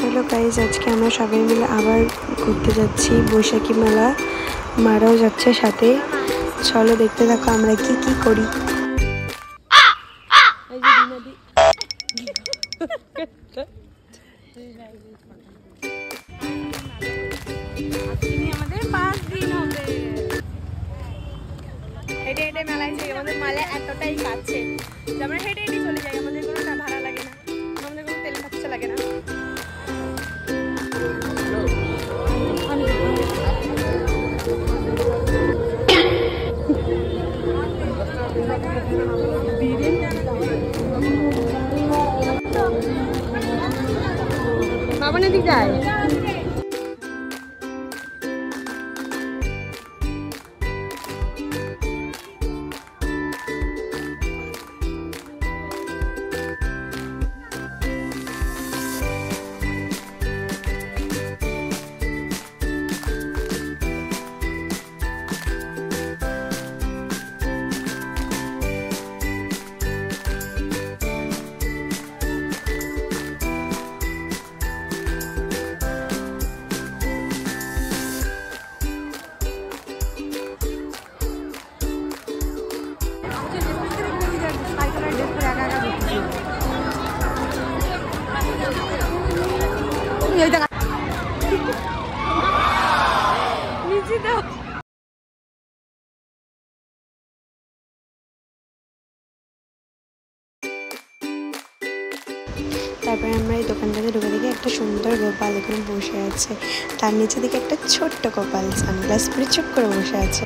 Hello guys, আজকে আমরা সবাই মিলে আবার ঘুরতে যাচ্ছি বৈশাখী মেলা। মারাও যাচ্ছে সাথে। চলো দেখতে থাকো আমরা কি কি করি। আমাদের 5 দিন হবে হেঁটে হেঁটে মেলায় যাই। আমাদের মেলা এতটাই কাছে যে আমরা হেঁটে হেঁটে চলে যাই। আমাদের কোনো ভাড়া লাগে না, আমাদের কোনো তেল খরচা লাগে না। বাবা নদী যায়। তারপরে আমরা এই দোকানটাতে ঢুকে দেখি একটা সুন্দর গোপাল এখানে বসে আছে। তার নিচে দিকে একটা ছোট্ট গোপাল সানগ্লাস পরে চুপ করে বসে আছে।